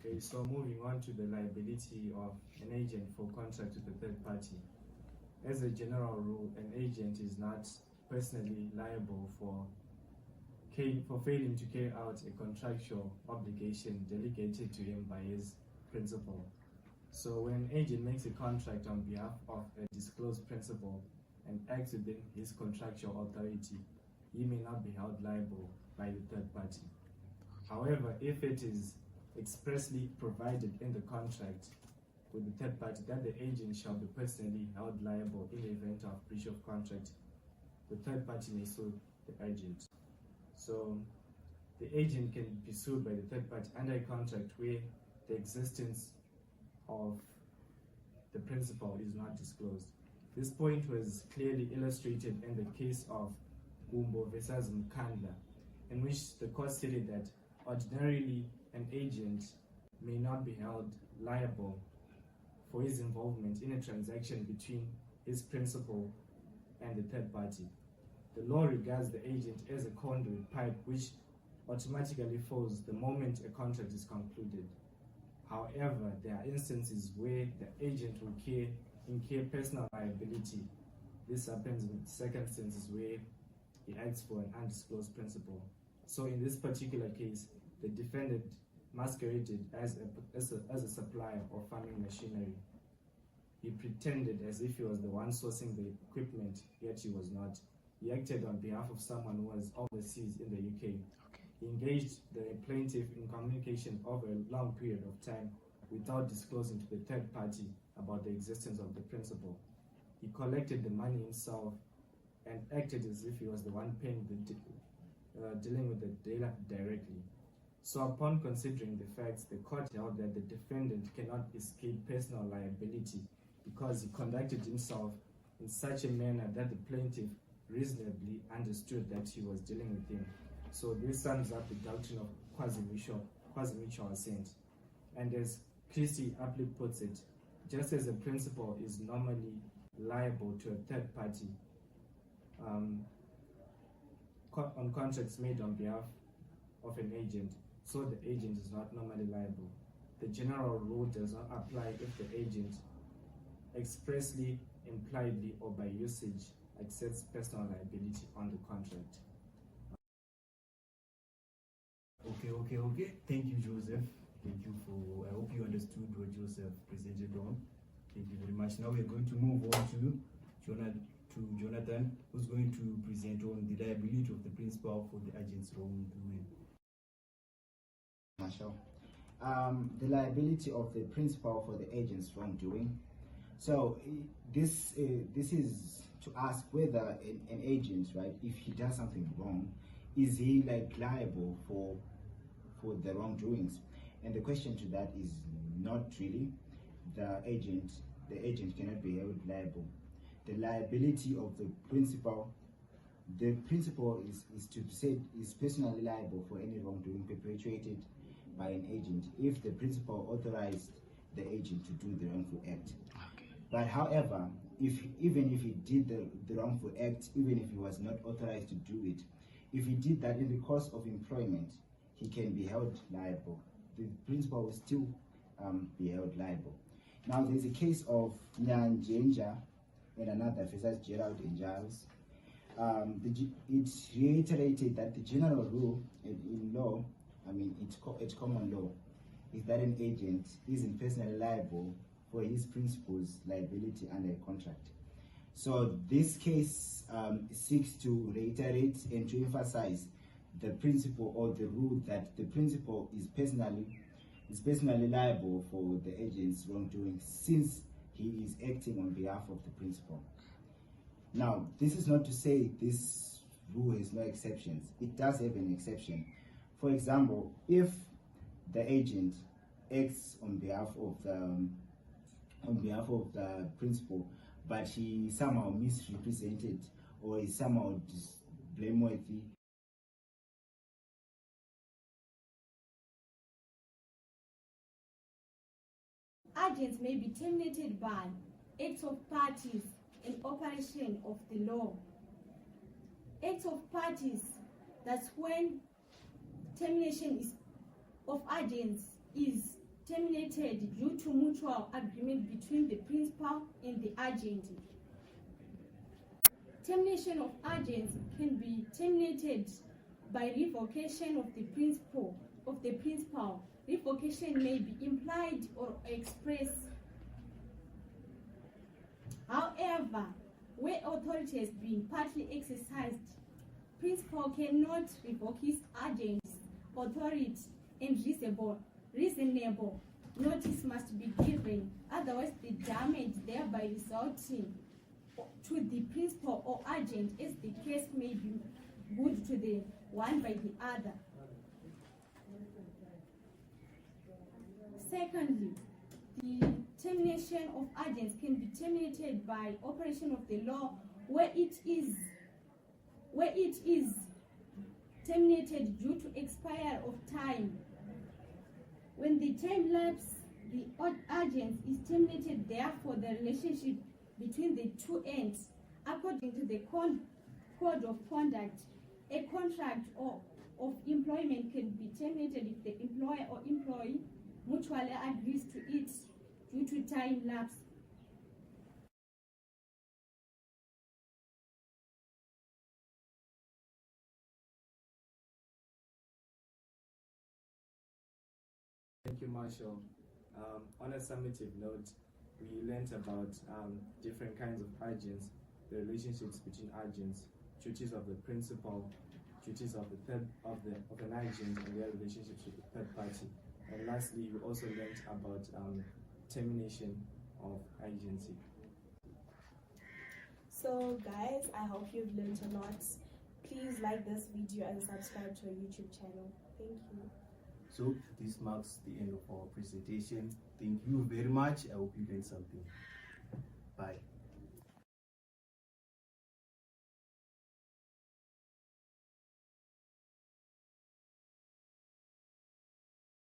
Okay, so moving on to the liability of an agent for contract with a third party. As a general rule, an agent is not personally liable for failing to carry out a contractual obligation delegated to him by his principal. So when an agent makes a contract on behalf of a disclosed principal and acts within his contractual authority, he may not be held liable by the third party. However, if it is expressly provided in the contract with the third party that the agent shall be personally held liable in the event of breach of contract, the third party may sue the agent. So the agent can be sued by the third party under a contract where the existence of the principal is not disclosed. This point was clearly illustrated in the case of Gumbo versus Mkandla, in which the court stated that ordinarily an agent may not be held liable for his involvement in a transaction between his principal and the third party. The law regards the agent as a conduit pipe which automatically falls the moment a contract is concluded. However, there are instances where the agent will incur personal liability. This happens in circumstances where he acts for an undisclosed principal. So in this particular case, the defendant masqueraded as a supplier of farming machinery. He pretended as if he was the one sourcing the equipment, yet he was not. He acted on behalf of someone who was overseas in the UK. He engaged the plaintiff in communication over a long period of time without disclosing to the third party about the existence of the principal. He collected the money himself and acted as if he was the one paying dealing with the dealer directly. So upon considering the facts, the court held that the defendant cannot escape personal liability because he conducted himself in such a manner that the plaintiff reasonably understood that he was dealing with him. So this sums up the doctrine of quasi-mutual assent. And as Christie aptly puts it, just as a principal is normally liable to a third party on contracts made on behalf of an agent, so the agent is not normally liable. The general rule does not apply if the agent expressly, impliedly, or by usage accepts personal liability on the contract. Okay. Thank you, Joseph. Thank you for, I hope you understood what Joseph presented on. Thank you very much. Now we're going to move on to Jonathan, who's going to present on the liability of the principal for the agent's wrongdoing. Marshall. The liability of the principal for the agent's wrongdoing. So this is to ask whether an agent, right, if he does something wrong, is he liable for the wrongdoings? And the question to that is not really. The agent cannot be held liable. The liability of the principal is personally liable for any wrongdoing perpetrated by an agent if the principal authorized the agent to do the wrongful act. Okay. But however, even if he did the wrongful act, even if he was not authorized to do it, if he did that in the course of employment, he can be held liable. The principal will still be held liable. Now, there's a case of Nyan Jenja and another versus Gerald and Giles. It reiterated that the general rule in law, it's common law, is that an agent isn't personally liable for his principal's liability under a contract. So this case seeks to reiterate and to emphasize the principle or the rule that the principal is personally liable for the agent's wrongdoing since he is acting on behalf of the principal. Now, this is not to say this rule has no exceptions. It does have an exception. For example, if the agent acts on behalf of the principal, but he somehow misrepresented or is somehow blameworthy, agents may be terminated by acts of parties in operation of the law. Acts of parties, that's when termination of agents is terminated due to mutual agreement between the principal and the agent. Termination of agents can be terminated by revocation of the principal. Revocation may be implied or express. However, where authority has been partly exercised, principal cannot revoke his agent's authority, and reasonable notice must be given, otherwise the damage thereby resulting to the principal or agent, as the case may be good to the one by the other. Secondly, the termination of agents can be terminated by operation of the law where it is terminated due to expire of time. When the time lapse, the agent is terminated. Therefore, the relationship between the two ends, according to the code of conduct, a contract of employment can be terminated if the employer or employee mutually agrees to it due to time lapse. Thank you, Marshall. On a summative note, we learned about different kinds of agents, the relationships between agents, duties of the principal, duties of an agent, and their relationships with the third party. And lastly, we also learned about termination of agency. So guys, I hope you've learned a lot. Please like this video and subscribe to our YouTube channel. Thank you. So this marks the end of our presentation. Thank you very much. I hope you learned something. Bye.